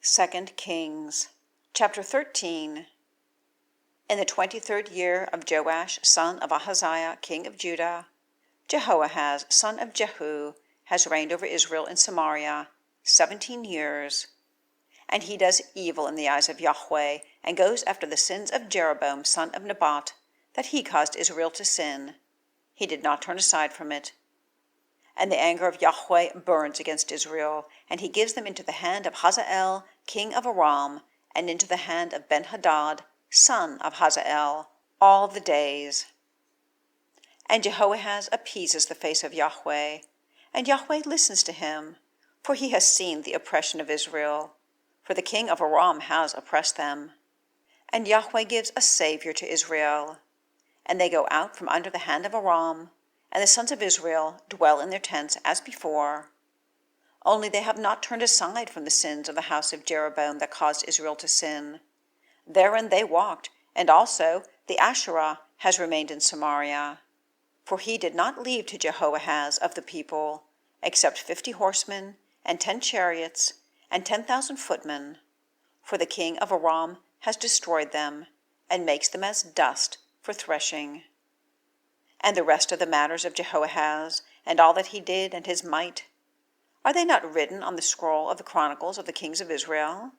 2 Kings, chapter 13. In the 23rd year of Joash, son of Ahaziah, king of Judah, Jehoahaz, son of Jehu, has reigned over Israel in Samaria 17 years. And he does evil in the eyes of Yahweh, and goes after the sins of Jeroboam, son of Nebat, that he caused Israel to sin. He did not turn aside from it. And the anger of Yahweh burns against Israel, and he gives them into the hand of Hazael, king of Aram, and into the hand of Ben-Hadad, son of Hazael, all the days. And Jehoahaz appeases the face of Yahweh, and Yahweh listens to him, for he has seen the oppression of Israel, for the king of Aram has oppressed them. And Yahweh gives a Savior to Israel, and they go out from under the hand of Aram, and the sons of Israel dwell in their tents as before. Only they have not turned aside from the sins of the house of Jeroboam that caused Israel to sin. Therein they walked, and also the Asherah has remained in Samaria. For he did not leave to Jehoahaz of the people, except 50 horsemen, and 10 chariots, and 10,000 footmen. For the king of Aram has destroyed them, and makes them as dust for threshing. And the rest of the matters of Jehoahaz, and all that he did, and his might, are they not written on the scroll of the Chronicles of the kings of Israel?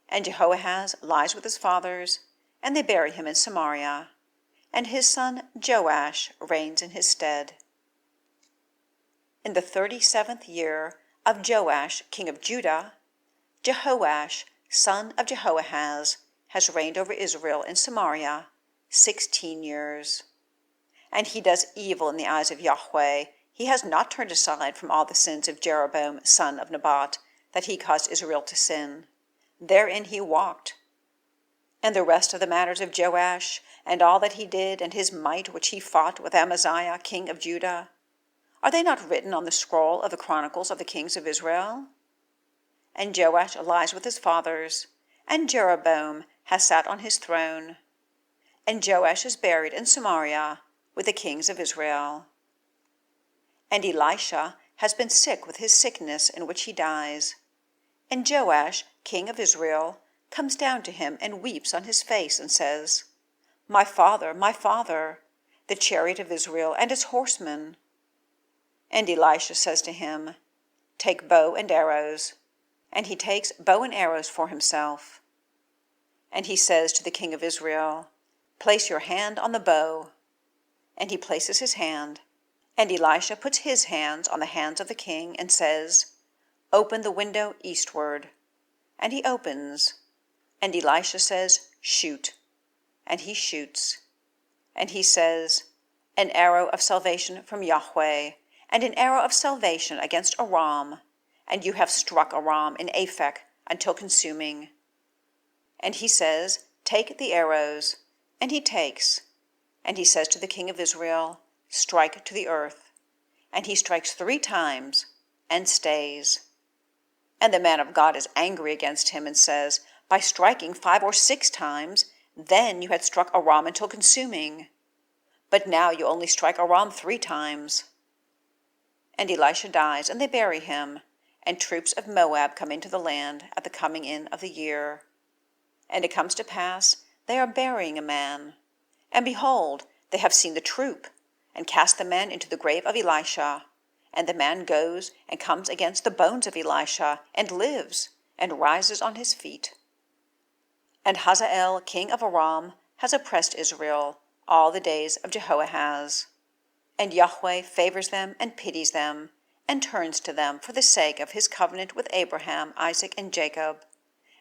And Jehoahaz lies with his fathers, and they bury him in Samaria, and his son Joash reigns in his stead. In the 37th year of Joash, king of Judah, Jehoash, son of Jehoahaz, has reigned over Israel in Samaria 16 years. And he does evil in the eyes of Yahweh. He has not turned aside from all the sins of Jeroboam, son of Nebat, that he caused Israel to sin. Therein he walked. And the rest of the matters of Joash, and all that he did, and his might which he fought with Amaziah, king of Judah, are they not written on the scroll of the Chronicles of the kings of Israel? And Joash lies with his fathers, and Jeroboam has sat on his throne. And Joash is buried in Samaria with the kings of Israel. And Elisha has been sick with his sickness in which he dies. And Joash, king of Israel, comes down to him and weeps on his face and says, my father, the chariot of Israel and its horsemen. And Elisha says to him, take bow and arrows. And he takes bow and arrows for himself. And he says to the king of Israel, place your hand on the bow. And he places his hand. And Elisha puts his hands on the hands of the king and says, open the window eastward. And he opens. And Elisha says, shoot. And he shoots. And he says, an arrow of salvation from Yahweh, and an arrow of salvation against Aram. And you have struck Aram in Aphek until consuming. And he says, take the arrows. And he takes. And he says to the king of Israel, strike to the earth. And he strikes 3 times and stays. And the man of God is angry against him and says, by striking 5 or 6 times, then you had struck Aram until consuming. But now you only strike Aram 3 times. And Elisha dies, and they bury him, and troops of Moab come into the land at the coming in of the year. And it comes to pass, they are burying a man. And behold, they have seen the troop, and cast the man into the grave of Elisha. And the man goes and comes against the bones of Elisha, and lives, and rises on his feet. And Hazael, king of Aram, has oppressed Israel all the days of Jehoahaz. And Yahweh favors them and pities them, and turns to them for the sake of his covenant with Abraham, Isaac, and Jacob,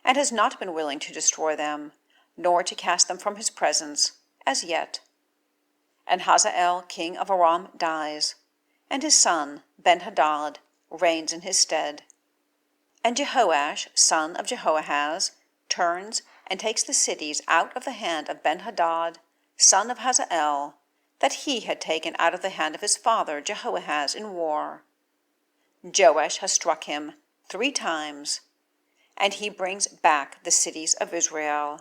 and has not been willing to destroy them, nor to cast them from his presence, as yet. And Hazael, king of Aram, dies, and his son Ben-Hadad reigns in his stead. And Jehoash, son of Jehoahaz, turns and takes the cities out of the hand of Ben-Hadad, son of Hazael, that he had taken out of the hand of his father Jehoahaz in war. Joash has struck him 3 times, and he brings back the cities of Israel.